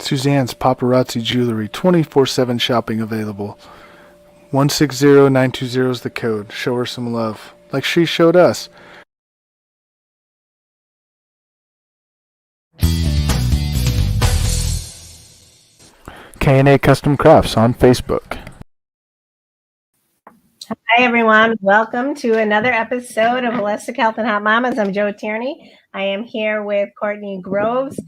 Suzanne's Paparazzi Jewelry, 24/7 shopping available. 160920 is the code. Show her some love, like she showed us. K&A Custom Crafts on Facebook. Hi, everyone. Welcome to another episode of Holistic Health and Hot Mamas. I'm Jo Tierney. I am here with Courtney Groves.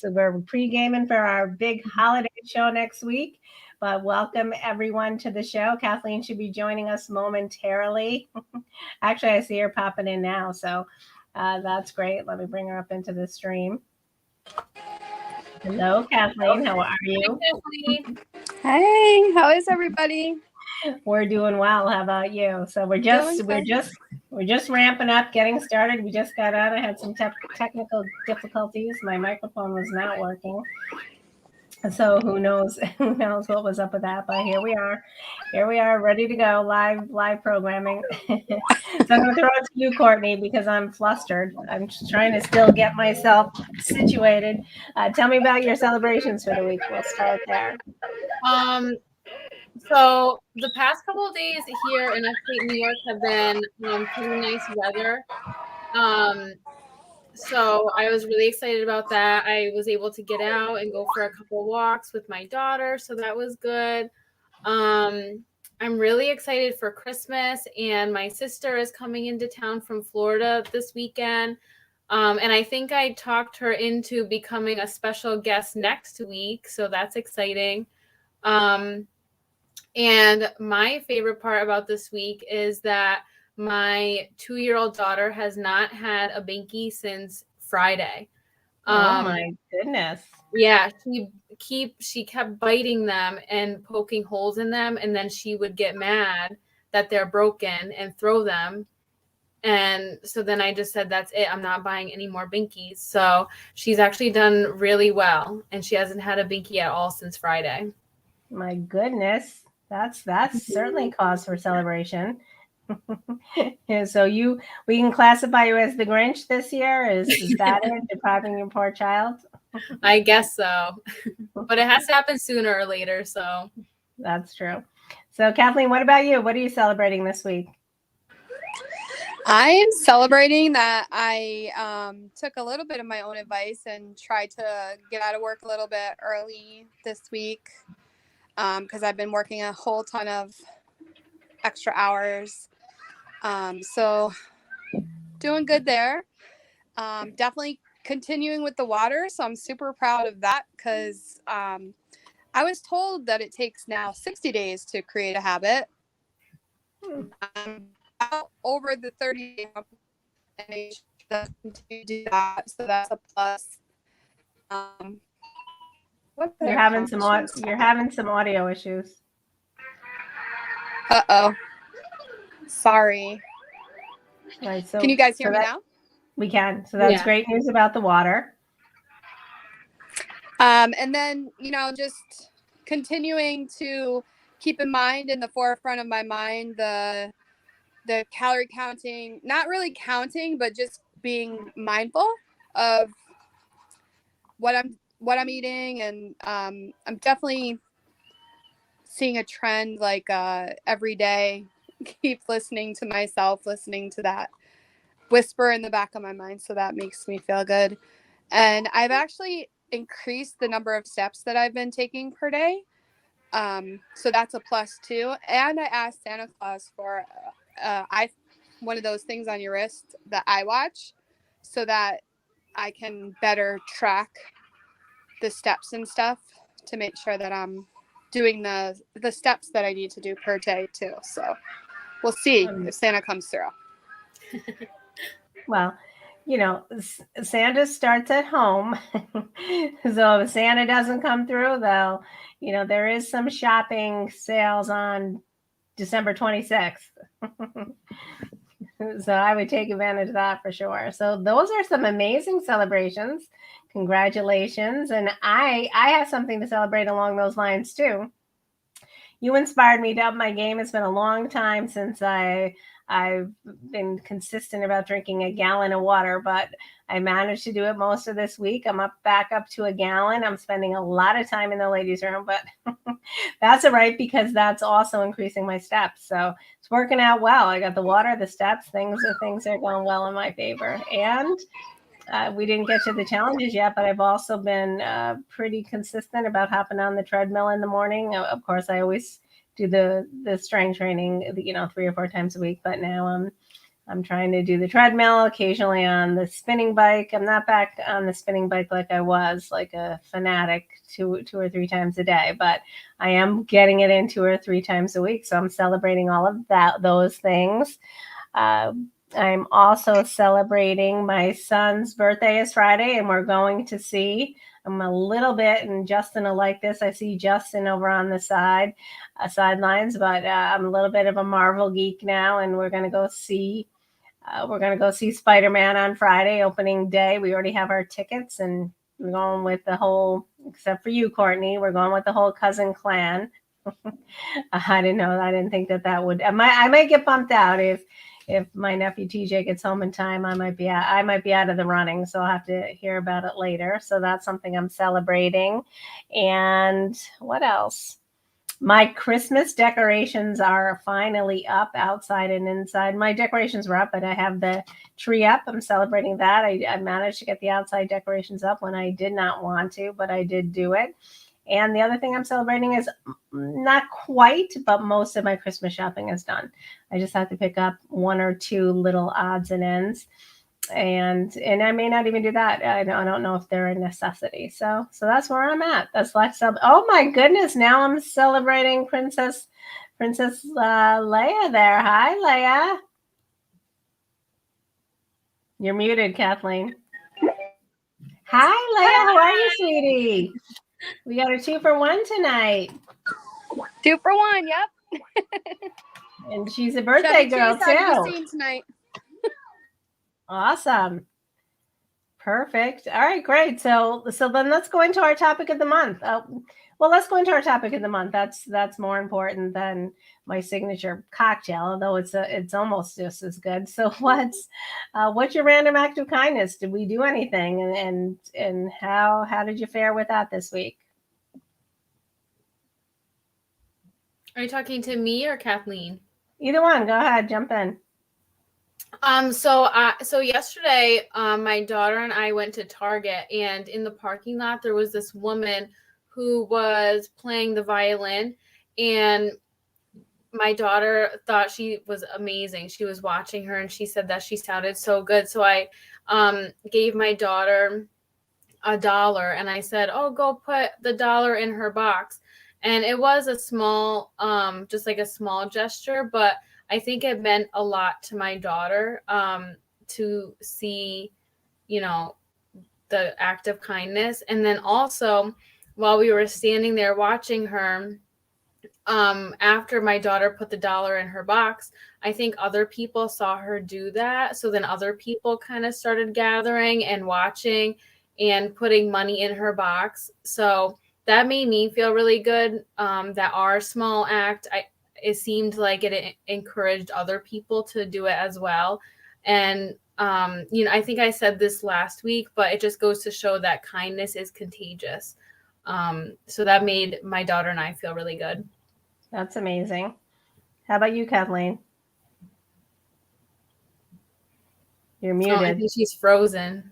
We're pre-gaming for our big holiday show next week. But welcome, everyone, to the show. Kathleen should be joining us momentarily. Actually, I see her popping in now, so that's great. Let me bring her up into the stream. Hello, Kathleen. How are you? Hey, how is everybody? We're doing well. How about you? So we're just ramping up, getting started. We just got on. I had some technical difficulties. My microphone was not working. So who knows what was up with that? But here we are, ready to go, live programming. So I'm going to throw it to you, Courtney, because I'm flustered. I'm just trying to still get myself situated. Tell me about your celebrations for the week. We'll start there. So the past couple of days here in upstate New York have been pretty nice weather. So I was really excited about that. I was able to get out and go for a couple walks with my daughter, so that was good. I'm really excited for Christmas, and my sister is coming into town from Florida this weekend. And I think I talked her into becoming a special guest next week, so that's exciting. And my favorite part about this week is that my 2-year-old daughter has not had a binky since Friday. Oh my goodness. Yeah, she kept biting them and poking holes in them, and then she would get mad that they're broken and throw them. And so then I just said, that's it. I'm not buying any more binkies. So she's actually done really well, and she hasn't had a binky at all since Friday. My goodness. That's certainly cause for celebration. So we can classify you as the Grinch this year? Is that it? Depriving your poor child? I guess so. But it has to happen sooner or later, so. That's true. So Kathleen, what about you? What are you celebrating this week? I am celebrating that I took a little bit of my own advice and tried to get out of work a little bit early this week. Because I've been working a whole ton of extra hours. So doing good there. Definitely continuing with the water. So I'm super proud of that because I was told that it takes now 60 days to create a habit. I'm over the 30 days to do that. So that's a plus. You're having some audio issues. Uh-oh. Sorry. Right, so can you guys hear me now? We can. So that's great news about the water. And then, just continuing to keep in mind in the forefront of my mind the calorie counting, not really counting, but just being mindful of what I'm eating. And I'm definitely seeing a trend like every day, keep listening to myself, listening to that whisper in the back of my mind. So that makes me feel good. And I've actually increased the number of steps that I've been taking per day. So that's a plus too. And I asked Santa Claus for one of those things on your wrist, the iWatch, so that I can better track the steps and stuff to make sure that I'm doing the steps that I need to do per day too. So we'll see if Santa comes through. Well, Santa starts at home. So if Santa doesn't come through, there is some shopping sales on December 26th. So I would take advantage of that for sure. So those are some amazing celebrations. Congratulations. And I have something to celebrate along those lines too. You inspired me to up my game. It's been a long time since I I've been consistent about drinking a gallon of water, but I managed to do it most of this week. I'm back up to a gallon. I'm spending a lot of time in the ladies' room, but that's all right because that's also increasing my steps. So it's working out well. I got the water, the steps, things are going well in my favor. And we didn't get to the challenges yet, but I've also been pretty consistent about hopping on the treadmill in the morning. Of course, I always do the strength training, 3 or 4 times a week. But now I'm trying to do the treadmill, occasionally on the spinning bike. I'm not back on the spinning bike like I was, like a fanatic, 2 or 3 times a day. But I am getting it in 2 or 3 times a week. So I'm celebrating all of those things. I'm also celebrating my son's birthday is Friday, and we're going to see. I'm a little bit, and Justin will like this. I see Justin over on the sidelines, but I'm a little bit of a Marvel geek now, and we're going to go see. We're going to go see Spider-Man on Friday, opening day. We already have our tickets, and we're going with the whole, except for you, Courtney, we're going with the whole cousin clan. I didn't know. I didn't think that would. I might get bumped out if my nephew TJ gets home in time. I might be out of the running, so I'll have to hear about it later. So that's something I'm celebrating. And what else? My Christmas decorations are finally up outside and inside. My decorations were up, but I have the tree up. I'm celebrating that. I managed to get the outside decorations up when I did not want to, but I did do it. And the other thing I'm celebrating is not quite, but most of my Christmas shopping is done. I just have to pick up 1 or 2 little odds and ends. And I may not even do that. I don't know if they're a necessity. So that's where I'm at. That's like oh my goodness! Now I'm celebrating Princess Leia there. Hi, Leia. You're muted, Kathleen. Hi, Leia. How are you, sweetie? We got a 2 for 1 tonight. 2 for 1. Yep. And she's a birthday girl too. Tonight. Awesome. Perfect. All right, great. So then let's go into our topic of the month. Let's go into our topic of the month. That's more important than my signature cocktail, although it's almost just as good. So what's your random act of kindness? Did we do anything, and how did you fare with that this week? Are you talking to me or Kathleen? Either one. Go ahead. Jump in. So yesterday, my daughter and I went to Target, and in the parking lot, there was this woman who was playing the violin, and my daughter thought she was amazing. She was watching her, and she said that she sounded so good. So I gave my daughter $1, and I said, "Oh, go put the $1 in her box." And it was a small, just like a small gesture, but I think it meant a lot to my daughter to see, the act of kindness. And then also, while we were standing there watching her, after my daughter put the $1 in her box, I think other people saw her do that. So then other people kind of started gathering and watching and putting money in her box. So that made me feel really good, that our small act, it seemed like it encouraged other people to do it as well. And, I think I said this last week, but it just goes to show that kindness is contagious. So that made my daughter and I feel really good. That's amazing. How about you, Kathleen? You're muted. I think she's frozen.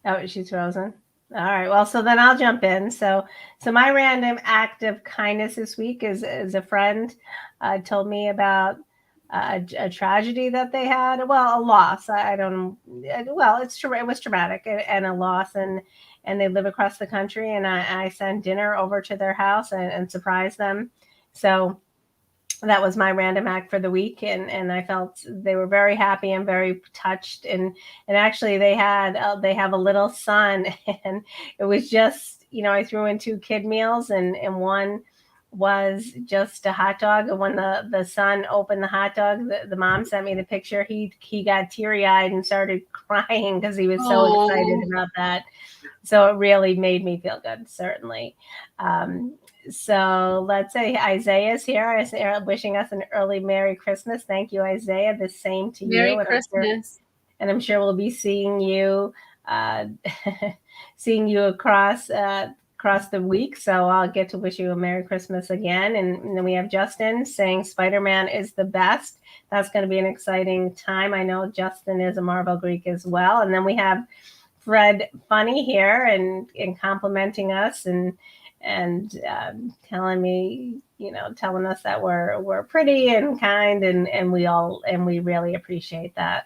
Oh, she's frozen. All right. Well, so then I'll jump in. So my random act of kindness this week is a friend told me about a tragedy that they had. Well, a loss. I don't. Well, it was traumatic and a loss, and they live across the country. And I sent dinner over to their house and surprised them. So that was my random act for the week, and I felt they were very happy and very touched, and actually they have a little son, and it was just, I threw in 2 kid meals, and one was just a hot dog, and when the son opened the hot dog, the mom sent me the picture, he got teary-eyed and started crying because he was so excited about that. So it really made me feel good, certainly. So let's say Isaiah's here. Isaiah wishing us an early Merry Christmas. Thank you, Isaiah. The same to Merry you. Christmas. I'm sure we'll be seeing you, seeing you across the week. So I'll get to wish you a Merry Christmas again. And then we have Justin saying Spider-Man is the best. That's going to be an exciting time. I know Justin is a Marvel Greek as well. And then we have Fred Funny here and complimenting us and telling me, telling us that we're pretty and kind, and we really appreciate that.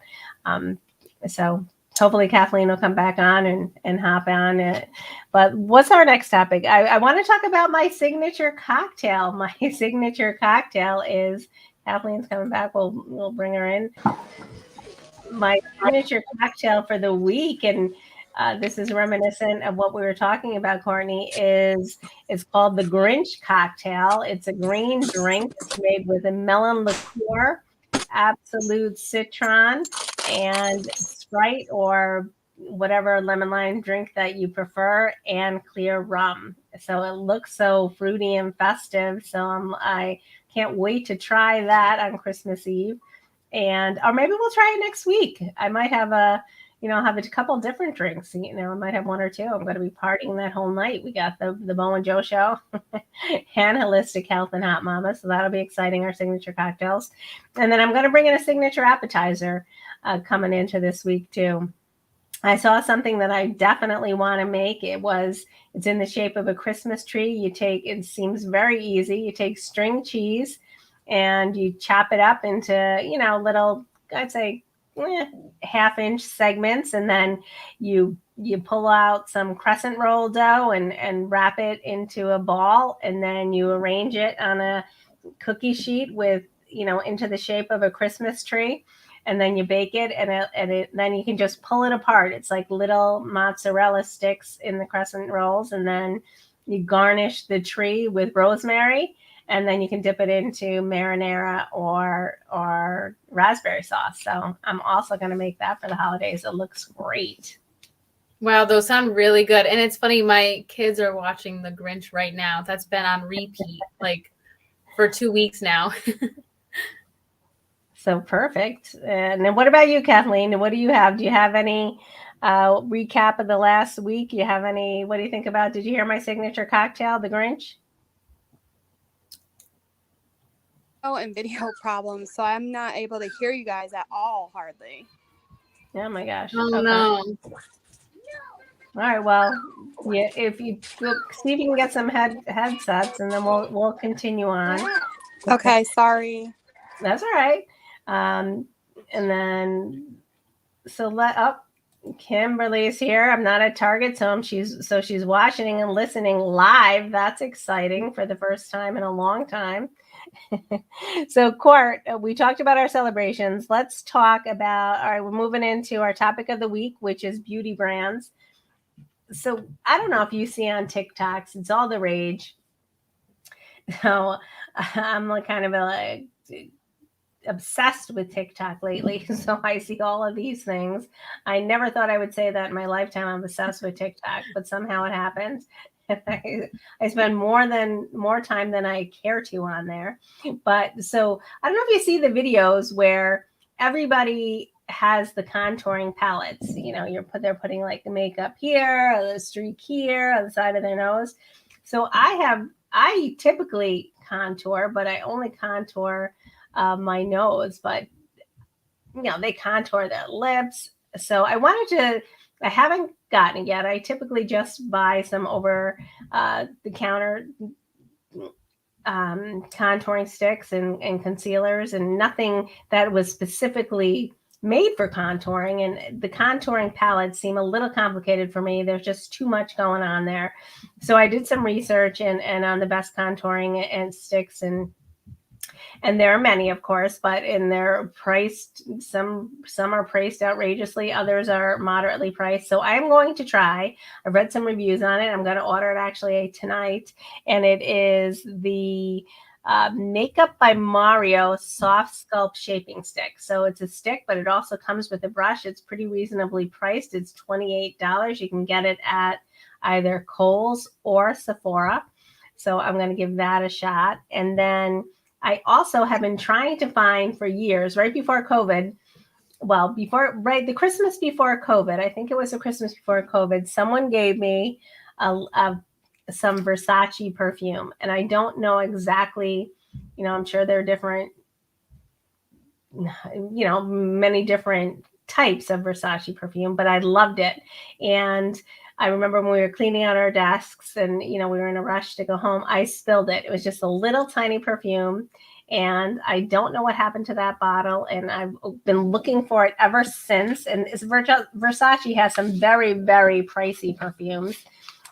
So hopefully Kathleen will come back on and hop on it. But what's our next topic? I want to talk about my signature cocktail. My signature cocktail is, Kathleen's coming back. We'll bring her in. My signature cocktail for the week, and this is reminiscent of what we were talking about, Courtney, it's called the Grinch cocktail. It's a green drink. It's made with a melon liqueur, Absolute Citron, and Sprite or whatever lemon lime drink that you prefer, and clear rum. So it looks so fruity and festive. So I can't wait to try that on Christmas Eve. Or maybe we'll try it next week. I might have a couple different drinks. I might have one or two. I'm going to be partying that whole night. We got the Bo and Joe show and Holistic Health and Hot Mama. So that'll be exciting, our signature cocktails. And then I'm going to bring in a signature appetizer coming into this week too. I saw something that I definitely want to make. It's in the shape of a Christmas tree. It seems very easy. You take string cheese and you chop it up into, little, I'd say, half-inch segments, and then you pull out some crescent roll dough and wrap it into a ball, and then you arrange it on a cookie sheet with, into the shape of a Christmas tree, and then you bake it, and then you can just pull it apart. It's like little mozzarella sticks in the crescent rolls, and then you garnish the tree with rosemary. And then you can dip it into marinara or raspberry sauce. So I'm also going to make that for the holidays. It looks great. Wow, those sound really good. And it's funny, my kids are watching The Grinch right now. That's been on repeat like for 2 weeks now. So perfect. And then what about you, Kathleen? What do you have? Do you have any recap of the last week? What do you think about? Did you hear my signature cocktail, the Grinch? And video problems, so I'm not able to hear you guys at all, hardly. Oh my gosh. Oh Okay. no. All right. Well, yeah. If you see if you can get some headsets, and then we'll continue on. Okay. Sorry. That's all right. And then Kimberly's here. I'm not at Target, so she's watching and listening live. That's exciting for the first time in a long time. So, Court, we talked about our celebrations. Let's talk about, all right, we're moving into our topic of the week, which is beauty brands. So I don't know if you see on TikToks, it's all the rage. So I'm obsessed with TikTok lately. So I see all of these things. I never thought I would say that in my lifetime. I'm obsessed with TikTok, but somehow it happens. I spend more time than I care to on there. But so I don't know if you see the videos where everybody has the contouring palettes. They're putting like the makeup here, the streak here, on the side of their nose. So I typically contour, but I only contour my nose. But they contour their lips. So I haven't gotten it yet. I typically just buy some over the counter contouring sticks and concealers, and nothing that was specifically made for contouring. And the contouring palettes seem a little complicated for me. There's just too much going on there. So I did some research and on the best contouring and sticks, and there are many, of course, but they're priced. Some are priced outrageously. Others are moderately priced. So I'm going to try. I've read some reviews on it. I'm going to order it actually tonight. And it is the Makeup by Mario Soft Sculpt Shaping Stick. So it's a stick, but it also comes with a brush. It's pretty reasonably priced. It's $28. You can get it at either Kohl's or Sephora. So I'm going to give that a shot. And then I also have been trying to find for years, right before COVID, the Christmas before COVID, I think it was the Christmas before COVID, someone gave me some Versace perfume. And I don't know exactly, I'm sure there are different, many different types of Versace perfume, but I loved it. And I remember when we were cleaning out our desks and, we were in a rush to go home, I spilled it. It was just a little tiny perfume. And I don't know what happened to that bottle. And I've been looking for it ever since. And Versace has some very, very pricey perfumes.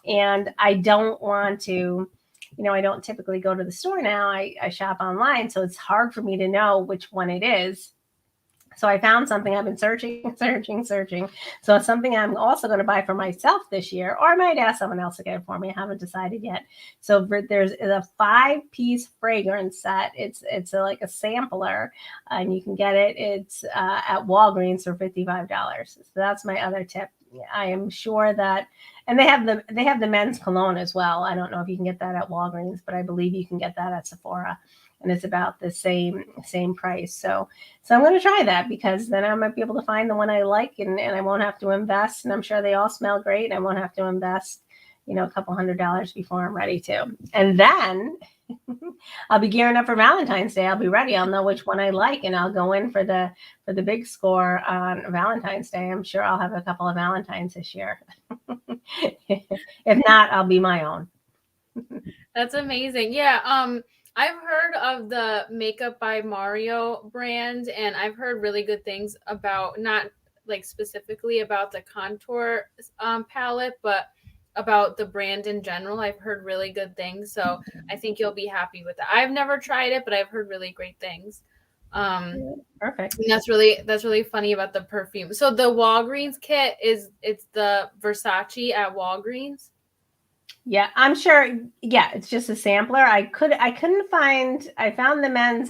And I don't want to, I don't typically go to the store now. I shop online. So it's hard for me to know which one it is. So I found something. I've been searching. So it's something I'm also going to buy for myself this year, or I might ask someone else to get it for me. I haven't decided yet. So there's a 5-piece fragrance set. It's like a sampler, and you can get it. It's at Walgreens for $55. So that's my other tip. I am sure that, and they have the men's cologne as well. I don't know if you can get that at Walgreens, but I believe you can get that at Sephora. And it's about the same price. So I'm going to try that, because then I might be able to find the one I like, and I won't have to invest. And I'm sure they all smell great. And I won't have to invest, a couple $100 before I'm ready to. And then I'll be gearing up for Valentine's Day. I'll be ready. I'll know which one I like, and I'll go in for the big score on Valentine's Day. I'm sure I'll have a couple of Valentines this year. If not, I'll be my own. That's amazing. Yeah. I've heard of the Makeup by Mario brand, and I've heard really good things about, not like specifically about the contour palette, but about the brand in general. I've heard really good things. So I think you'll be happy with it. I've never tried it, but I've heard really great things. Perfect. And that's really funny about the perfume. So the Walgreens kit it's the Versace at Walgreens. Yeah, I'm sure. Yeah, it's just a sampler. I found the men's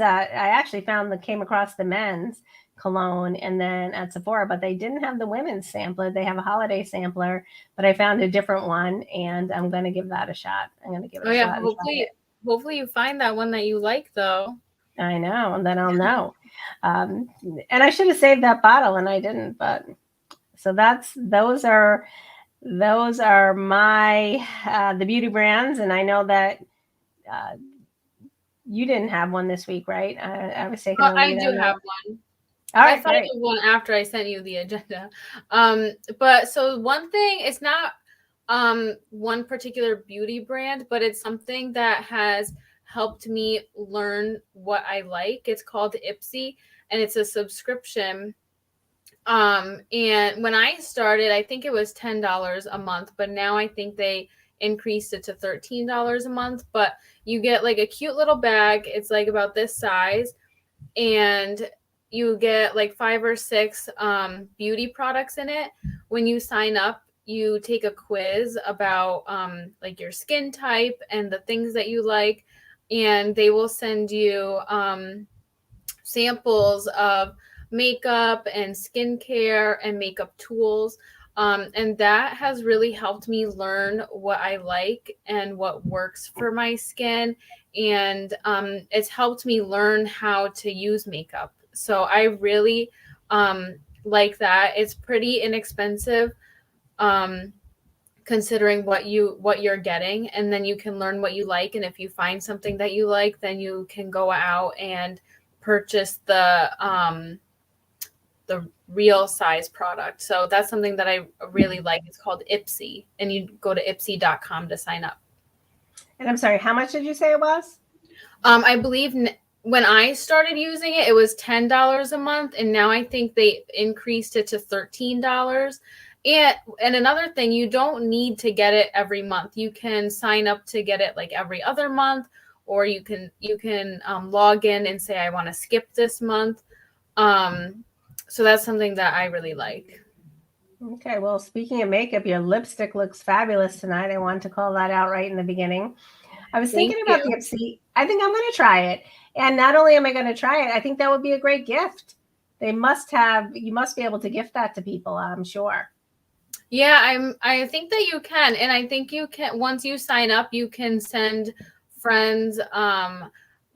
came across the men's cologne and then at Sephora, but they didn't have the women's sampler. They have a holiday sampler, but I found a different one, and I'm going to give that a shot. I'm going to give it a shot. Hopefully you find that one that you like, though. I know, and then I'll know. And I should have saved that bottle, and I didn't, but so those are my the beauty brands, and I know that you didn't have one this week, right? I was taking. I do have one. All right, I thought of one after I sent you the agenda. But so one thing, it's not one particular beauty brand, but it's something that has helped me learn what I like. It's called Ipsy, and it's a subscription. And when I started, I think it was $10 a month, but now I think they increased it to $13 a month. But you get like a cute little bag. It's like about this size, and you get like 5 or 6 beauty products in it. When you sign up, you take a quiz about like your skin type and the things that you like, and they will send you samples of makeup and skincare and makeup tools. And that has really helped me learn what I like and what works for my skin. And it's helped me learn how to use makeup. So I really like that. It's pretty inexpensive considering what you're getting. And then you can learn what you like. And if you find something that you like, then you can go out and purchase the real size product. So that's something that I really like. It's called Ipsy, and you go to ipsy.com to sign up. And I'm sorry, how much did you say it was? I believe when I started using it, it was $10 a month, and now I think they increased it to $13. And another thing, you don't need to get it every month. You can sign up to get it like every other month, or you can log in and say, I want to skip this month. So that's something that I really like. Okay, well, speaking of makeup, your lipstick looks fabulous tonight. I wanted to call that out right in the beginning. I was thinking about the Ipsy. I think I'm going to try it. And not only am I going to try it, I think that would be a great gift. You must be able to gift that to people, I'm sure. Yeah, I think that you can. And I think you can, once you sign up, you can send friends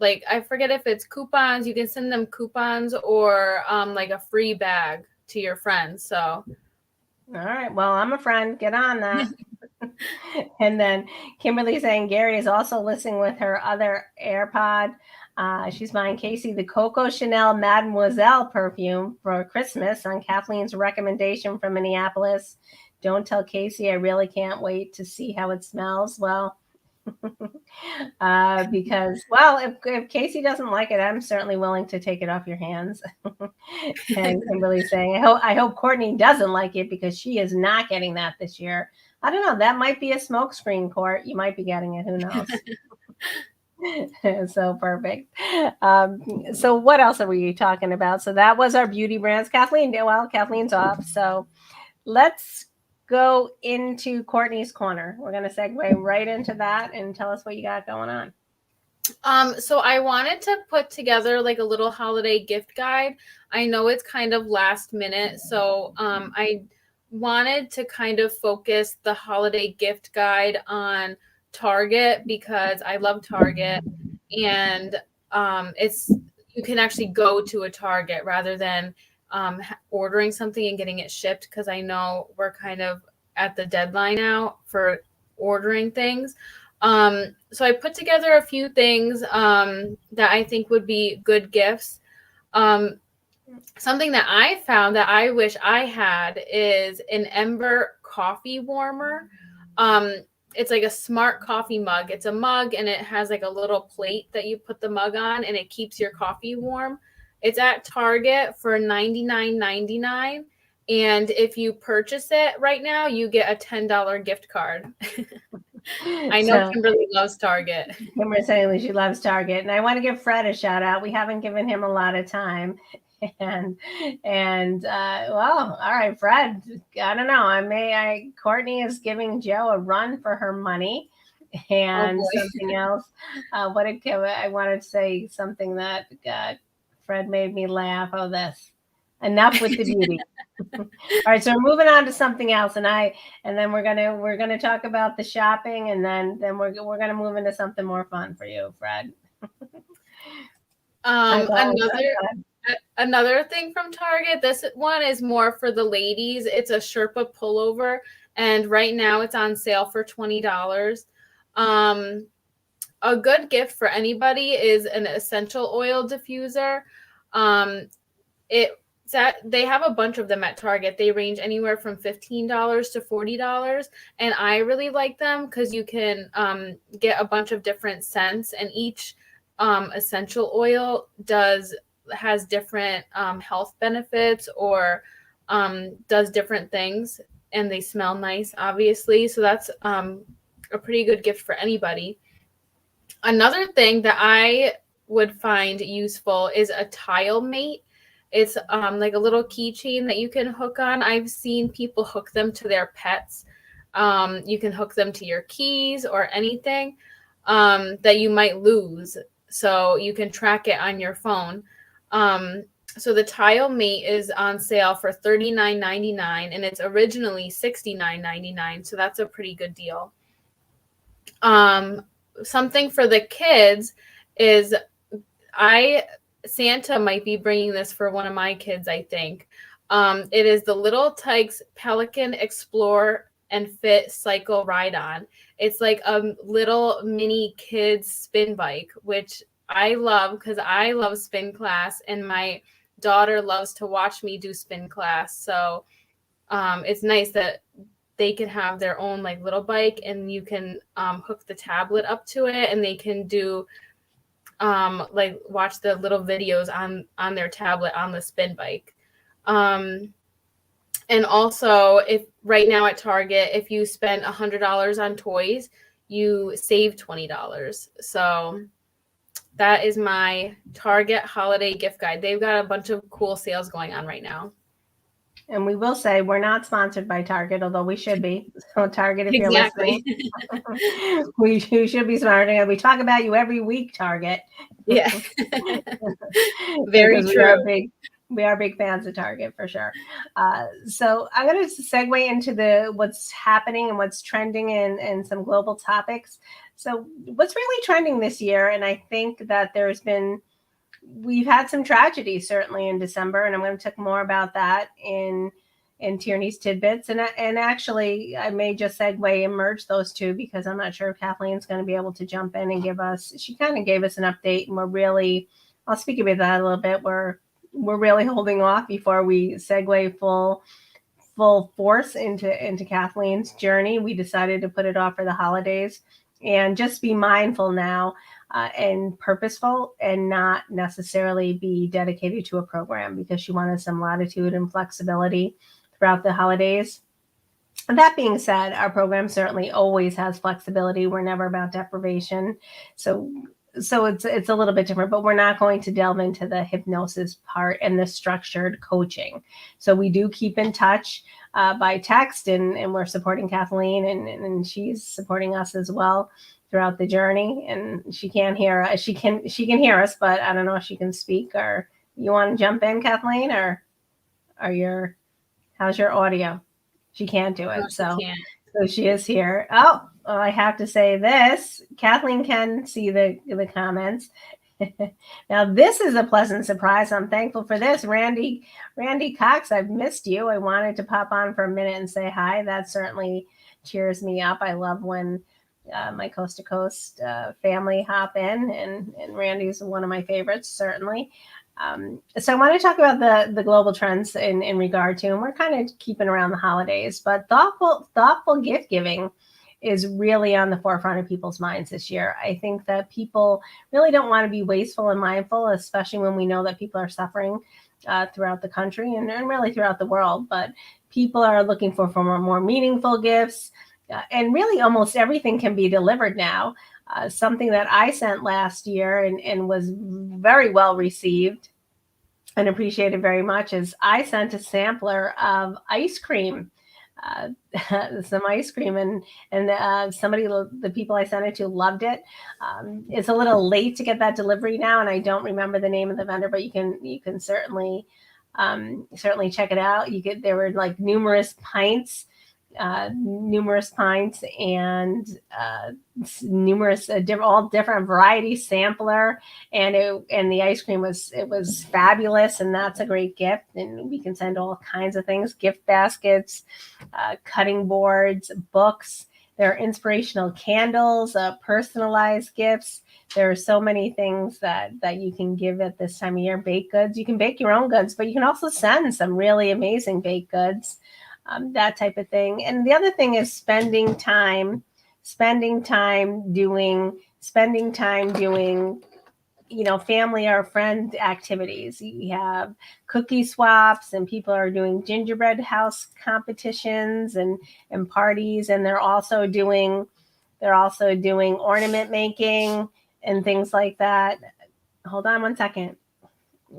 like I forget if it's coupons, you can send them coupons or like a free bag to your friends. So All right. Well, I'm a friend. Get on that. And then Kimberly saying Gary is also listening with her other AirPod. She's buying Casey the Coco Chanel Mademoiselle perfume for Christmas on Kathleen's recommendation from Minneapolis. Don't tell Casey. I really can't wait to see how it smells. Well, because, well, if Casey doesn't like it, I'm certainly willing to take it off your hands. And Kimberly saying, I hope Courtney doesn't like it because she is not getting that this year. I don't know. That might be a smokescreen, Court. You might be getting it. Who knows? So perfect. So what else are we talking about? So that was our beauty brands. Kathleen's off. So let's go into Courtney's corner. We're going to segue right into that and tell us what you got going on. So I wanted to put together like a little holiday gift guide. I know it's kind of last minute, so I wanted to kind of focus the holiday gift guide on Target because I love Target, and it's you can actually go to a Target rather than ordering something and getting it shipped, because I know we're kind of at the deadline now for ordering things. So I put together a few things that I think would be good gifts. Something that I found that I wish I had is an Ember coffee warmer. It's like a smart coffee mug. It's a mug and it has like a little plate that you put the mug on and it keeps your coffee warm. It's at Target for $99.99. And if you purchase it right now, you get a $10 gift card. I know so, Kimberly loves Target. Kimberly saying she loves Target. And I want to give Fred a shout out. We haven't given him a lot of time. And well, all right, Fred, I don't know. Courtney is giving Joe a run for her money. And something else. I wanted to say something that Fred made me laugh. Oh, this. Enough with the beauty. All right, so we're moving on to something else, and then we're gonna talk about the shopping, and then we're gonna move into something more fun for you, Fred. Another thing from Target. This one is more for the ladies. It's a Sherpa pullover, and right now it's on sale for $20. A good gift for anybody is an essential oil diffuser. They have a bunch of them at Target. They range anywhere from $15 to $40. And I really like them because you can get a bunch of different scents, and each essential oil has different health benefits or does different things, and they smell nice, obviously. So that's a pretty good gift for anybody. Another thing that I would find useful is a tile mate. It's like a little keychain that you can hook on. I've seen people hook them to their pets. You can hook them to your keys or anything that you might lose, so you can track it on your phone. So the tile mate is on sale for $39.99, and it's originally $69.99. So that's a pretty good deal. Something for the kids is Santa might be bringing this for one of my kids, I think. It is the Little Tikes Pelican Explore and Fit Cycle Ride-On. It's like a little mini kids spin bike, which I love because I love spin class, and my daughter loves to watch me do spin class. So it's nice that they can have their own like little bike, and you can hook the tablet up to it, and they can do like watch the little videos on their tablet on the spin bike. And also, if right now at Target, if you spend $100 on toys, you save $20. So that is my Target holiday gift guide. They've got a bunch of cool sales going on right now. And we will say we're not sponsored by Target, although we should be. So Target, if you're listening, we should be smarter. We talk about you every week, Target. Yeah, very true. We are big fans of Target for sure. So I'm going to segue into what's happening and what's trending and some global topics. So what's really trending this year, and I think that we've had some tragedy certainly in December, and I'm going to talk more about that in Tierney's Tidbits. And actually, I may just segue and merge those two because I'm not sure if Kathleen's going to be able to jump in and she kind of gave us an update, and I'll speak about that a little bit. We're really holding off before we segue full force into Kathleen's journey. We decided to put it off for the holidays and just be mindful now and purposeful and not necessarily be dedicated to a program because she wanted some latitude and flexibility throughout the holidays. And that being said, our program certainly always has flexibility. We're never about deprivation. So it's a little bit different, but we're not going to delve into the hypnosis part and the structured coaching. So we do keep in touch by text, and we're supporting Kathleen, and she's supporting us as well throughout the journey. And she can't hear us. She can hear us, but I don't know if she can speak. Or you want to jump in, Kathleen, or how's your audio? She can't do it. So she is here. Oh, I have to say this. Kathleen can see the comments. Now, this is a pleasant surprise. I'm thankful for this. Randy Cox, I've missed you. I wanted to pop on for a minute and say hi. That certainly cheers me up. I love when my Coast to Coast family hop in, and Randy's one of my favorites, certainly. So I want to talk about the global trends in regard to, and we're kind of keeping around the holidays, but thoughtful gift giving is really on the forefront of people's minds this year. I think that people really don't want to be wasteful and mindful, especially when we know that people are suffering throughout the country and really throughout the world. But people are looking for more meaningful gifts, and really almost everything can be delivered now. Something that I sent last year and was very well received and appreciated very much is I sent a sampler of ice cream, some ice cream, and the people I sent it to loved it. It's a little late to get that delivery now, and I don't remember the name of the vendor, but you can certainly check it out. There were like numerous pints and numerous all different variety sampler, and the ice cream was fabulous, and that's a great gift. And we can send all kinds of things: gift baskets, cutting boards, books. There are inspirational candles, personalized gifts. There are so many things that you can give at this time of year. Baked goods. You can bake your own goods, but you can also send some really amazing baked goods. That type of thing. And the other thing is spending time doing, family or friend activities. You have cookie swaps, and people are doing gingerbread house competitions and parties. And they're also doing ornament making and things like that. Hold on one second.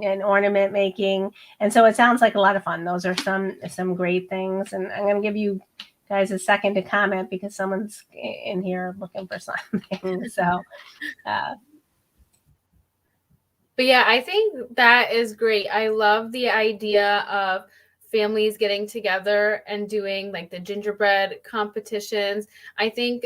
And ornament making. And so it sounds like a lot of fun. Those are some great things. And I'm going to give you guys a second to comment because someone's in here looking for something. So, but yeah, I think that is great. I love the idea of families getting together and doing like the gingerbread competitions. I think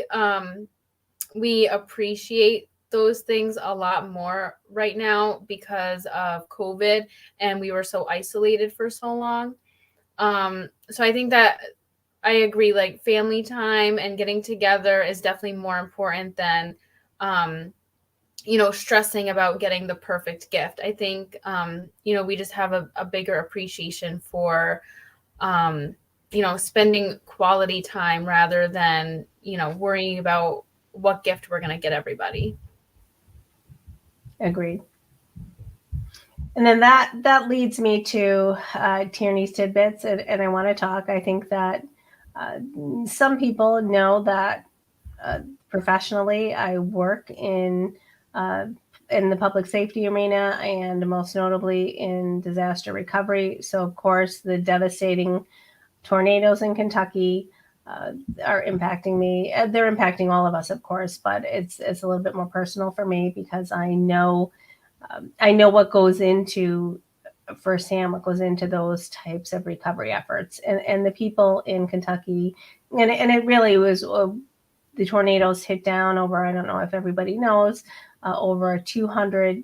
we appreciate those things a lot more right now because of COVID, and we were so isolated for so long. So I think that I agree, like family time and getting together is definitely more important than, stressing about getting the perfect gift. I think, we just have a bigger appreciation for, spending quality time rather than, worrying about what gift we're going to get everybody. Agreed. And then that leads me to Tierney's Tidbits, and I want to talk. I think that some people know that professionally I work in the public safety arena, and most notably in disaster recovery. So, of course, the devastating tornadoes in Kentucky are impacting me. They're impacting all of us, of course, but it's a little bit more personal for me because I know what goes into firsthand what goes into those types of recovery efforts. And the people in Kentucky, and it really was, the tornadoes hit down over, I don't know if everybody knows, over a 200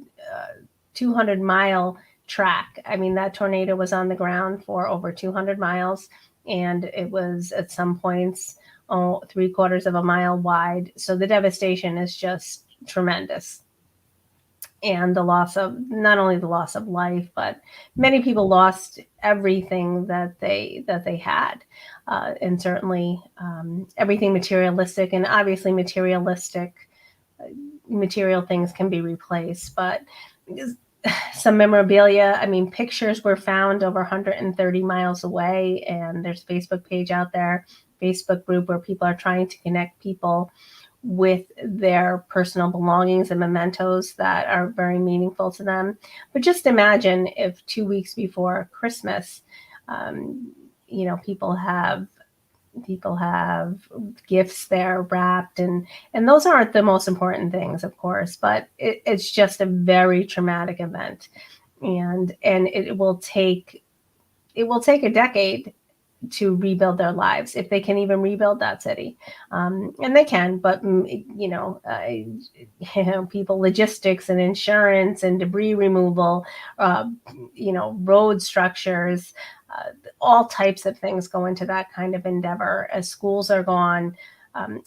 mile track. I mean, that tornado was on the ground for over 200 miles, and it was at some points 3/4 of a mile wide. So the devastation is just tremendous. And the loss of, not only the loss of life, but many people lost everything that they had, and certainly everything materialistic. And obviously, material things can be replaced, but some memorabilia. I mean, pictures were found over 130 miles away, and there's a Facebook page out there, Facebook group, where people are trying to connect people with their personal belongings and mementos that are very meaningful to them. But just imagine if 2 weeks before Christmas, people have gifts there wrapped, and those aren't the most important things, of course, but it's just a very traumatic event, and it will take a decade to rebuild their lives, if they can even rebuild that city. And they can, but people, logistics and insurance and debris removal, road structures, all types of things go into that kind of endeavor. As schools are gone,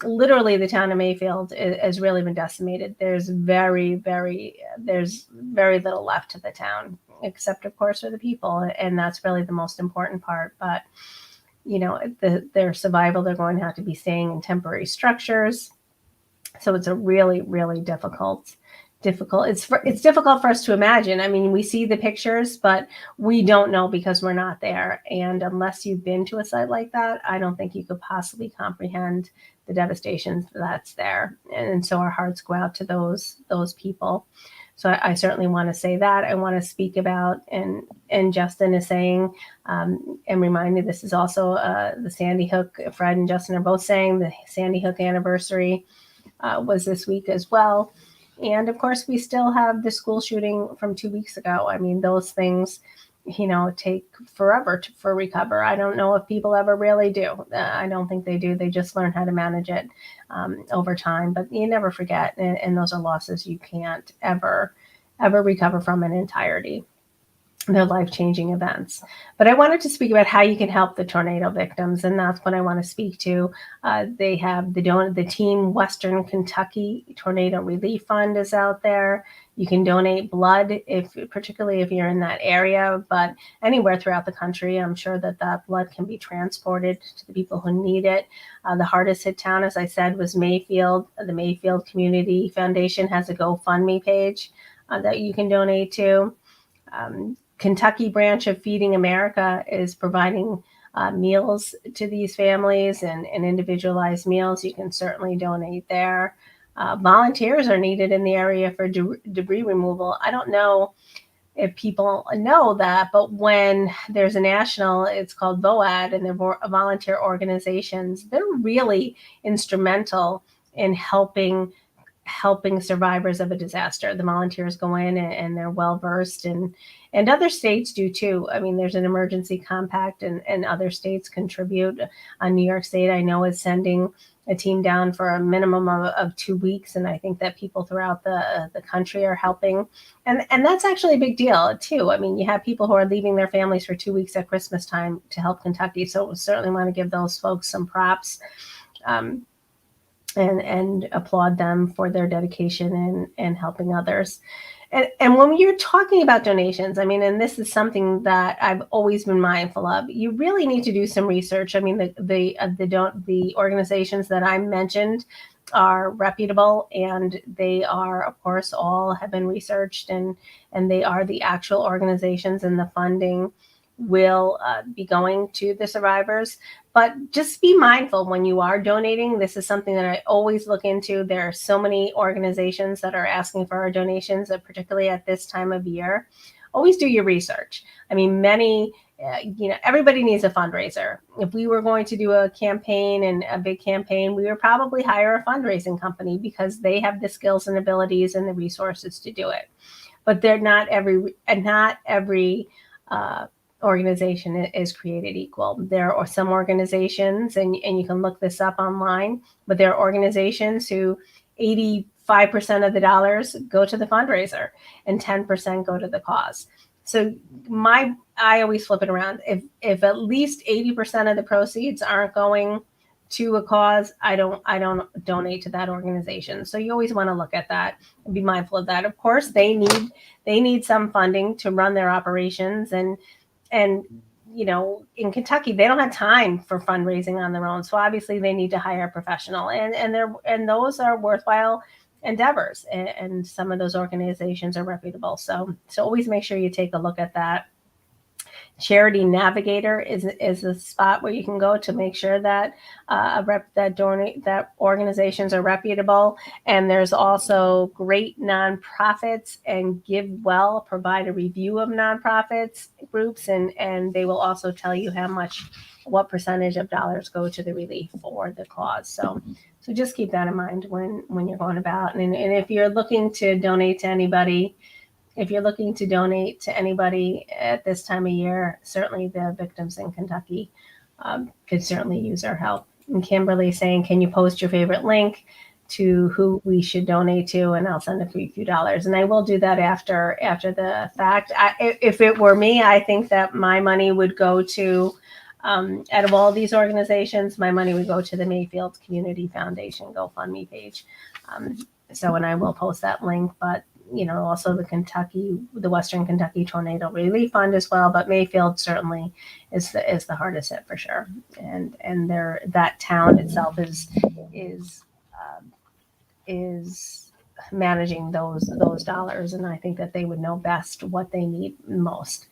literally the town of Mayfield has really been decimated. There's very little left to the town, except of course for the people, and that's really the most important part. But their survival, they're going to have to be staying in temporary structures. So it's a really, really difficult. It's difficult for us to imagine. I mean, we see the pictures, but we don't know because we're not there. And unless you've been to a site like that, I don't think you could possibly comprehend the devastation that's there. And so our hearts go out to those people. So I certainly want to say that. I want to speak about, and Justin is saying, and remind me, this is also the Sandy Hook. Fred and Justin are both saying the Sandy Hook anniversary was this week as well. And of course, we still have the school shooting from 2 weeks ago. I mean, those things, take forever to recover. I don't know if people ever really do. I don't think they do. They just learn how to manage it over time. But you never forget, and those are losses you can't ever recover from in entirety. They're life-changing events. But I wanted to speak about how you can help the tornado victims, and that's what I want to speak to. They have the Team Western Kentucky Tornado Relief Fund is out there. You can donate blood, particularly if you're in that area, but anywhere throughout the country. I'm sure that blood can be transported to the people who need it. The hardest hit town, as I said, was Mayfield. The Mayfield Community Foundation has a GoFundMe page that you can donate to. Kentucky branch of Feeding America is providing meals to these families and individualized meals. You can certainly donate there. Volunteers are needed in the area for debris removal. I don't know if people know that, but when there's a national, it's called VOAD, and they're volunteer organizations. They're really instrumental in helping survivors of a disaster. The volunteers go in and they're well versed, and other states do too. I mean, there's an emergency compact, and other states contribute. New York State, I know, is sending a team down for a minimum of 2 weeks, and I think that people throughout the country are helping, and that's actually a big deal too. I mean, you have people who are leaving their families for 2 weeks at Christmas time to help Kentucky, so we certainly want to give those folks some props. And applaud them for their dedication and helping others. And when you're talking about donations, I mean, and this is something that I've always been mindful of, you really need to do some research. I mean, the organizations that I mentioned are reputable, and they are, of course, all have been researched, and they are the actual organizations, and the funding will be going to the survivors. But just be mindful when you are donating. This is something that I always look into. There are so many organizations that are asking for our donations, particularly at this time of year. Always do your research. I mean, everybody needs a fundraiser. If we were going to do a campaign, and a big campaign, we would probably hire a fundraising company because they have the skills and abilities and the resources to do it. But not every organization is created equal. There are some organizations, and you can look this up online, but there are organizations who 85% of the dollars go to the fundraiser and 10% go to the cause. So I always flip it around. If at least 80% of the proceeds aren't going to a cause, I don't donate to that organization. So you always want to look at that and be mindful of that. Of course, they need some funding to run their operations, and in Kentucky they don't have time for fundraising on their own. So obviously they need to hire a professional, and those are worthwhile endeavors, and some of those organizations are reputable. So always make sure you take a look at that. Charity Navigator is a spot where you can go to make sure that that organizations are reputable. And there's also great nonprofits, and GiveWell provide a review of nonprofits groups, and they will also tell you what percentage of dollars go to the relief or the cause. So just keep that in mind when you're going about. And if you're looking to donate to anybody, at this time of year, certainly the victims in Kentucky could certainly use our help. And Kimberly saying, can you post your favorite link to who we should donate to, and I'll send a few dollars. And I will do that after the fact. If it were me, I think that my money would go to, out of all these organizations, my money would go to the Mayfield Community Foundation GoFundMe page. And I will post that link, but also the Western Kentucky Tornado Relief Fund as well. But Mayfield certainly is the hardest hit for sure. And that town itself is managing those dollars, and I think that they would know best what they need most.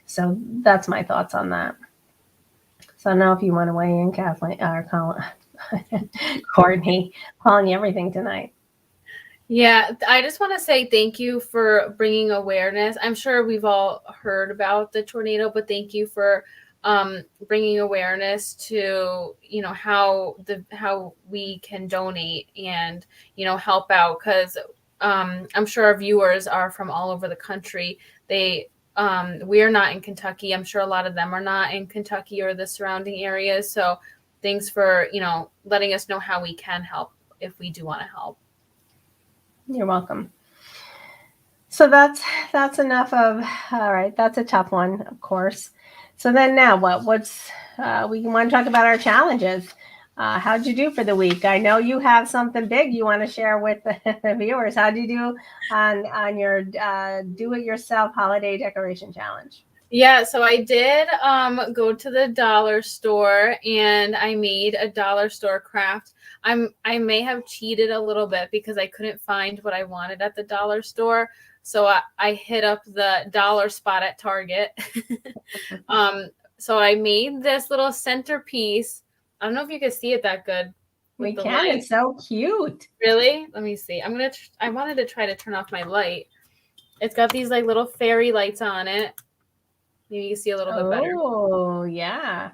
So that's my thoughts on that. So now, if you want to weigh in, Kathleen or Courtney, calling you everything tonight. Yeah, I just want to say thank you for bringing awareness. I'm sure we've all heard about the tornado, but thank you for bringing awareness to how we can donate and help out, because I'm sure our viewers are from all over the country. We are not in Kentucky. I'm sure a lot of them are not in Kentucky or the surrounding areas. So thanks for letting us know how we can help if we do want to help. You're welcome. So that's enough of, all right, that's a tough one, of course. So then now we want to talk about our challenges. How'd you do for the week? I know you have something big you want to share with the viewers. How'd you do on your do-it-yourself holiday decoration challenge? Yeah, so I did go to the dollar store, and I made a dollar store craft. I may have cheated a little bit because I couldn't find what I wanted at the dollar store. So I hit up the dollar spot at Target. So I made this little centerpiece. I don't know if you can see it that good. We can. Light. It's so cute. Really? Let me see. I wanted to try to turn off my light. It's got these like little fairy lights on it. Maybe you can see a little bit better. Oh, yeah.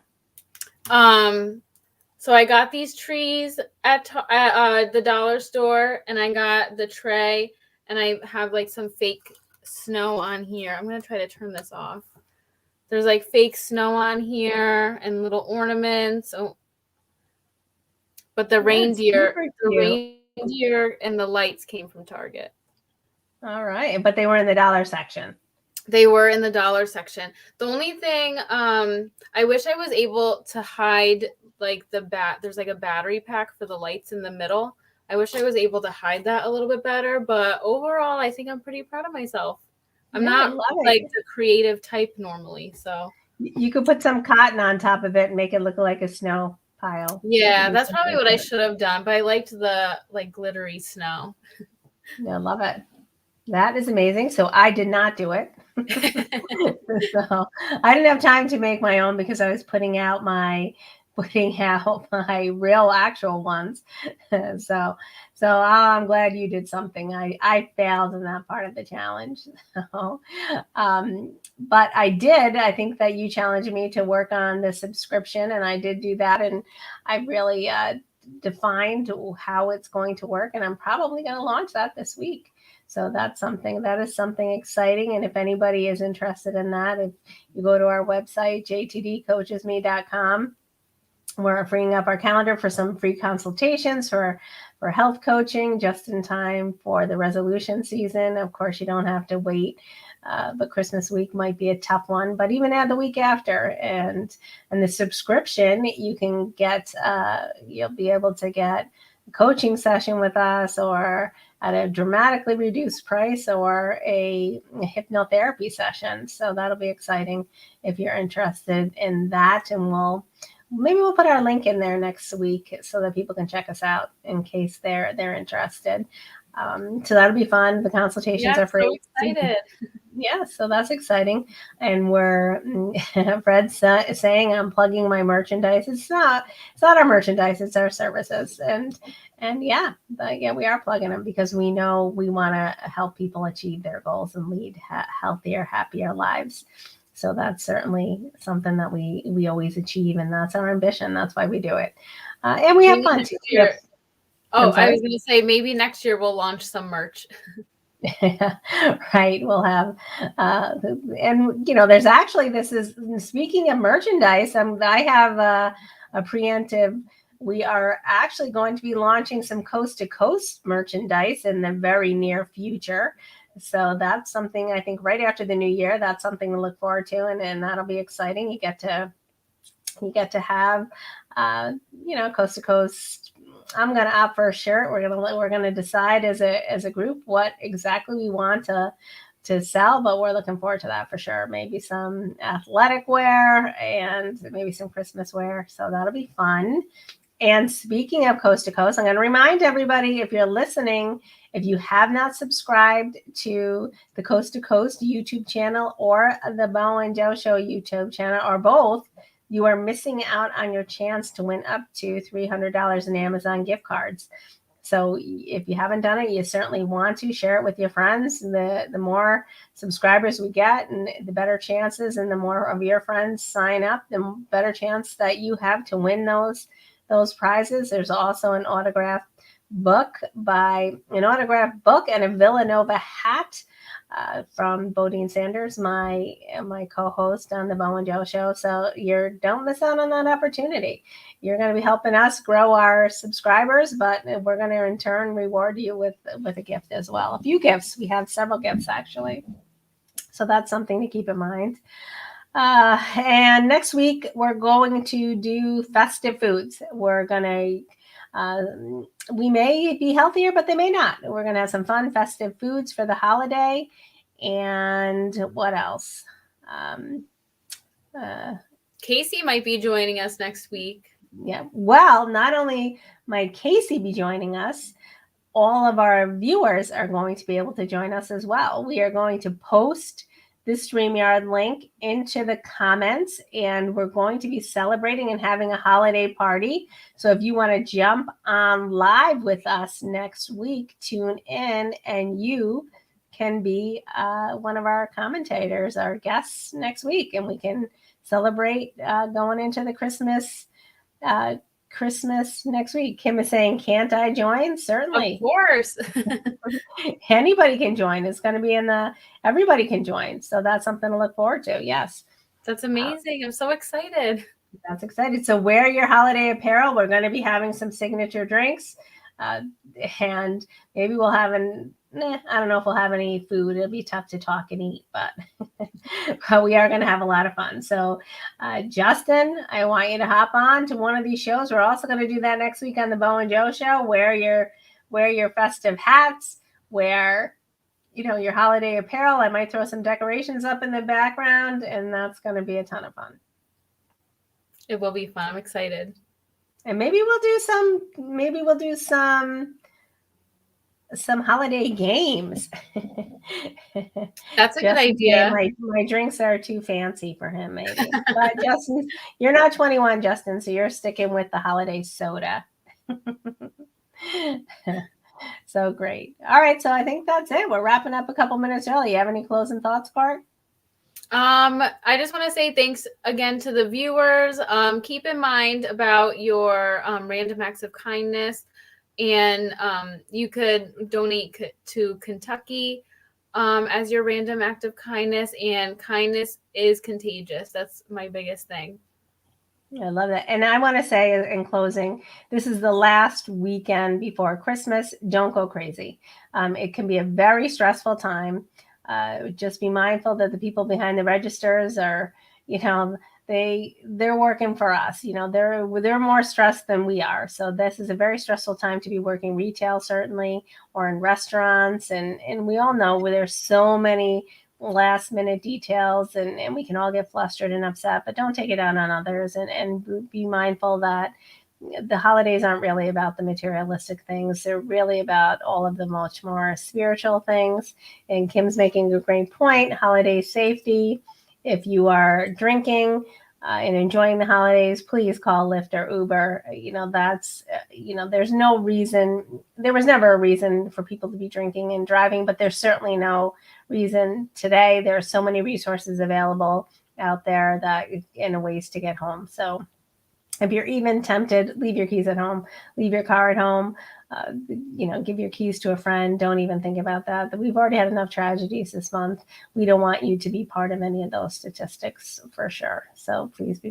So I got these trees at the dollar store, and I got the tray, and I have like some fake snow on here. I'm going to try to turn this off. There's like fake snow on here and little ornaments. Oh. But the reindeer and the lights came from Target. All right. But they were in the dollar section. They were in the dollar section. The only thing, I wish I was able to hide like there's like a battery pack for the lights in the middle. I wish I was able to hide that a little bit better, but overall, I think I'm pretty proud of myself. I'm not like the creative type normally, so. You could put some cotton on top of it and make it look like a snow pile. Yeah, that's probably what I should have done, but I liked the like glittery snow. I love it. That is amazing. So I did not do it. So I didn't have time to make my own because I was putting out my real actual ones. So I'm glad you did something. I failed in that part of the challenge. So, but I think that you challenged me to work on the subscription, and I did do that. And I really defined how it's going to work, and I'm probably going to launch that this week. So that is something exciting. And if anybody is interested in that, if you go to our website, jtdcoachesme.com, we're freeing up our calendar for some free consultations for health coaching just in time for the resolution season. Of course, you don't have to wait, but Christmas week might be a tough one. But even add the week after, and the subscription, you can get, you'll be able to get a coaching session with us, or at a dramatically reduced price, or a hypnotherapy session. So that'll be exciting if you're interested in that. And maybe we'll put our link in there next week so that people can check us out in case they're interested. So that'll be fun. The consultations are free. So excited. Yeah, so that's exciting. And Fred's saying I'm plugging my merchandise. It's not our merchandise, it's our services. And yeah, we are plugging them because we know we want to help people achieve their goals and lead healthier, happier lives. So that's certainly something that we always achieve, and that's our ambition. That's why we do it. And we have fun too. I was going to say, maybe next year we'll launch some merch. Right. We'll have, and there's actually, speaking of merchandise, I have a preemptive. We are actually going to be launching some coast to coast merchandise in the very near future. So that's something I think right after the new year, that's something to look forward to. And that'll be exciting. You get to have, coast to coast. I'm going to opt for a shirt. We're going to decide as a group what exactly we want to sell, but we're looking forward to that for sure. Maybe some athletic wear and maybe some Christmas wear. So that'll be fun. And speaking of coast to coast, I'm going to remind everybody, if you're listening, if you have not subscribed to the Coast to Coast YouTube channel or the Bo and Joe Show YouTube channel, or both, you are missing out on your chance to win up to $300 in Amazon gift cards. So if you haven't done it, you certainly want to share it with your friends. The more subscribers we get, and the better chances, and the more of your friends sign up, the better chance that you have to win those prizes. There's also an autographed book and a Villanova hat from Bodine Sanders, my co-host on the Bo and Joe Show. So don't miss out on that opportunity. You're going to be helping us grow our subscribers, but we're going to in turn reward you with a gift as well. A few gifts. We have several gifts actually. So that's something to keep in mind. And next week we're going to do festive foods. We're going to we may be healthier, but they may not. We're going to have some fun festive foods for the holiday. And what else? Casey might be joining us next week. Yeah. Well, not only might Casey be joining us, all of our viewers are going to be able to join us as well. We are going to post the StreamYard link into the comments, and we're going to be celebrating and having a holiday party. So if you want to jump on live with us next week, tune in, and you can be one of our commentators, our guests next week, and we can celebrate going into the Christmas next week. Kim is saying, can't I join? Certainly. Of course. Anybody can join. It's going to be everybody can join. So that's something to look forward to. Yes. That's amazing. I'm so excited. That's exciting. So wear your holiday apparel. We're going to be having some signature drinks. And maybe we'll have I don't know if we'll have any food. It'll be tough to talk and eat, but we are going to have a lot of fun. So, Justin, I want you to hop on to one of these shows. We're also going to do that next week on the Bo and Joe Show. Wear your festive hats. Wear, your holiday apparel. I might throw some decorations up in the background, and that's going to be a ton of fun. It will be fun. I'm excited. And maybe we'll do some holiday games. That's a good idea. My drinks are too fancy for him, maybe. But Justin, you're not 21, Justin, so you're sticking with the holiday soda. So great. All right, so I think that's it. We're wrapping up a couple minutes early. You have any closing thoughts, Bart? I just want to say thanks again to the viewers. Keep in mind about your random acts of kindness. And you could donate to Kentucky as your random act of kindness. And kindness is contagious. That's my biggest thing. I love that. And I want to say in closing, this is the last weekend before Christmas. Don't go crazy. It can be a very stressful time. Just be mindful that the people behind the registers are, they're working for us. They're more stressed than we are. So this is a very stressful time to be working retail, certainly, or in restaurants. And we all know where there's so many last minute details and we can all get flustered and upset, but don't take it out on others, and be mindful that the holidays aren't really about the materialistic things. They're really about all of the much more spiritual things. And Kim's making a great point. Holiday safety. If you are drinking and enjoying the holidays, please call Lyft or Uber. There's no reason. There was never a reason for people to be drinking and driving, but there's certainly no reason today. There are so many resources available out there and ways to get home. So if you're even tempted, leave your keys at home, leave your car at home, give your keys to a friend. Don't even think about that. We've already had enough tragedies this month. We don't want you to be part of any of those statistics for sure. So please be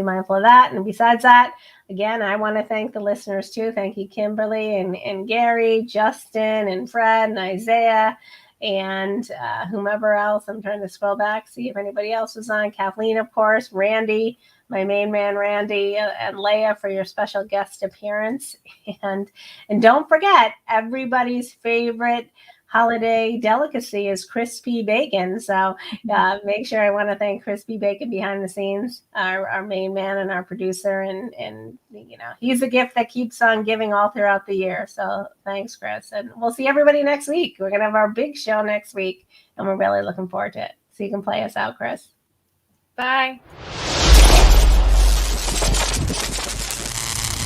mindful of that. And besides that, again, I want to thank the listeners too. Thank you, Kimberly and Gary, Justin and Fred and Isaiah, and whomever else. I'm trying to scroll back, see if anybody else was on. Kathleen, of course, Randy, my main man, Randy, and Leah for your special guest appearance. And don't forget, everybody's favorite holiday delicacy is crispy bacon. So make sure I want to thank Crispy Bacon behind the scenes, our main man and our producer. And he's a gift that keeps on giving all throughout the year. So thanks, Chris. And we'll see everybody next week. We're going to have our big show next week, and we're really looking forward to it. So you can play us out, Chris. Bye.